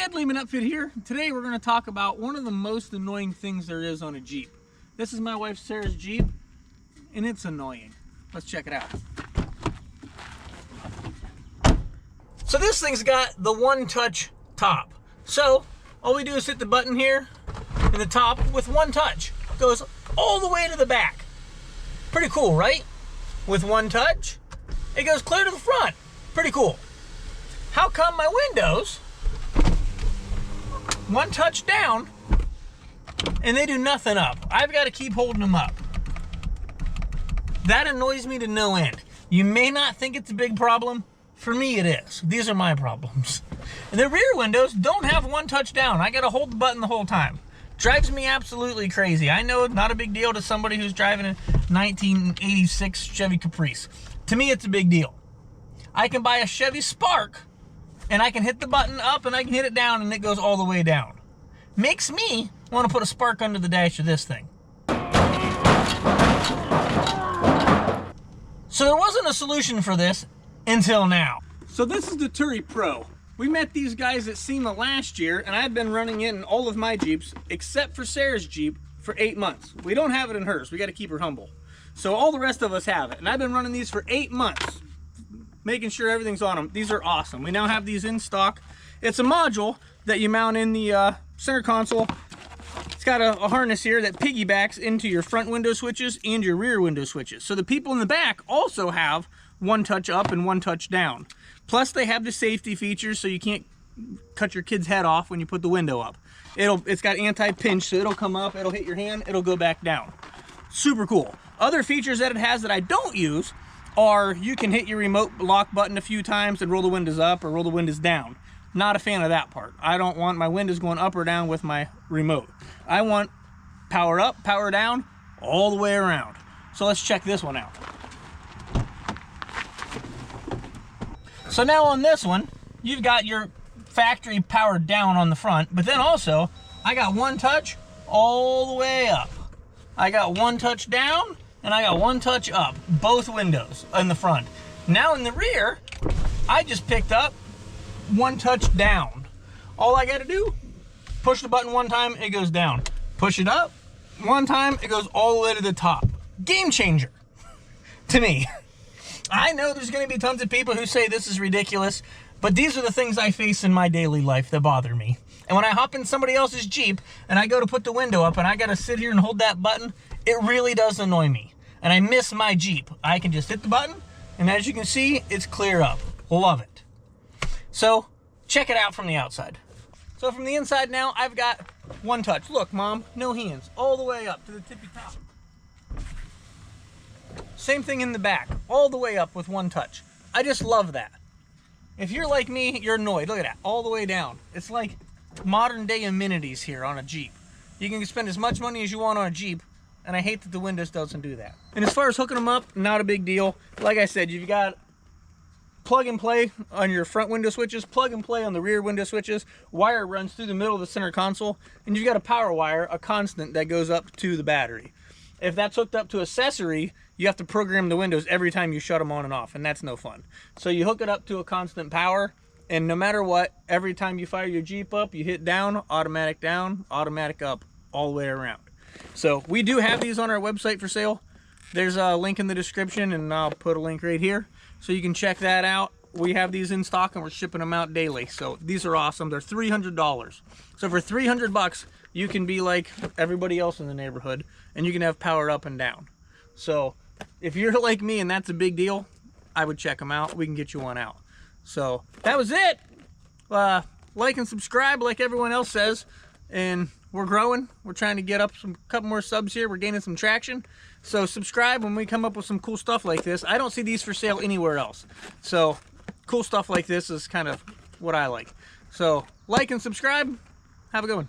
Ed Lehman Upfit here. Today we're going to talk about one of the most annoying things there is on a Jeep. This is my wife Sarah's Jeep, and it's annoying. Let's check it out. So this thing's got the one-touch top. So all we do is hit the button here in the top with one touch. It goes all the way to the back. Pretty cool, right? With one touch, it goes clear to the front. Pretty cool. How come my windows, one touch down, and they do nothing up? I've got to keep holding them up. That annoys me to no end. You may not think it's a big problem. For me, it is. These are my problems. And the rear windows don't have one touch down. I got to hold the button the whole time. Drives me absolutely crazy. I know it's not a big deal to somebody who's driving a 1986 Chevy Caprice. To me, it's a big deal. I can buy a Chevy Spark, and I can hit the button up, and I can hit it down, and it goes all the way down. Makes me want to put a Spark under the dash of this thing. So there wasn't a solution for this until now. So this is the Tury Pro. We met these guys at SEMA last year, and I've been running it in all of my Jeeps, except for Sarah's Jeep, for 8 months. We don't have it in hers. We got to keep her humble. So all the rest of us have it, and I've been running these for 8 months, making sure everything's on them. These are awesome. We now have these in stock. It's a module that you mount in the center console. It's got a harness here that piggybacks into your front window switches and your rear window switches. So the people in the back also have one touch up and one touch down. Plus they have the safety features so you can't cut your kid's head off when you put the window up. It's got anti-pinch, so it'll come up, it'll hit your hand, it'll go back down. Super cool. Other features that it has that I don't use are you can hit your remote lock button a few times and roll the windows up or roll the windows down. Not a fan of that part. I don't want my windows going up or down with my remote. I want power up, power down, all the way around. So let's check this one out. So now on this one, you've got your factory powered down on the front, but then also I got one touch all the way up. I got one touch down and I got one touch up, both windows in the front. Now in the rear, I just picked up one touch down. All I gotta do, push the button one time, it goes down. Push it up one time, it goes all the way to the top. Game changer to me. I know there's gonna be tons of people who say this is ridiculous, but these are the things I face in my daily life that bother me. And when I hop in somebody else's Jeep and I go to put the window up and I gotta sit here and hold that button, it really does annoy me. And I miss my Jeep. I can just hit the button, and as you can see, it's clear up. Love it. So check it out from the outside. So from the inside now, I've got one touch. Look, Mom, no hands, all the way up to the tippy top. Same thing in the back, all the way up with one touch. I just love that. If you're like me, you're annoyed. Look at that, all the way down. It's like modern day amenities here on a Jeep. You can spend as much money as you want on a Jeep, and I hate that the Windows doesn't do that. And as far as hooking them up, not a big deal. Like I said, you've got plug and play on your front window switches, plug and play on the rear window switches. Wire runs through the middle of the center console, and you've got a power wire, a constant that goes up to the battery. If that's hooked up to accessory, you have to program the windows every time you shut them on and off, and that's no fun. So you hook it up to a constant power, and no matter what, every time you fire your Jeep up, you hit down, automatic up, all the way around. So we do have these on our website for sale. There's a link in the description, and I'll put a link right here so you can check that out. We have these in stock and we're shipping them out daily. So these are awesome. They're $300. So for 300 bucks, you can be like everybody else in the neighborhood and you can have power up and down. So if you're like me and that's a big deal, I would check them out. We can get you one out. So that was it. Like and subscribe like everyone else says. And we're growing. We're trying to get up a couple more subs here. We're gaining some traction. So subscribe when we come up with some cool stuff like this. I don't see these for sale anywhere else. So cool stuff like this is kind of what I like. So like and subscribe. Have a good one.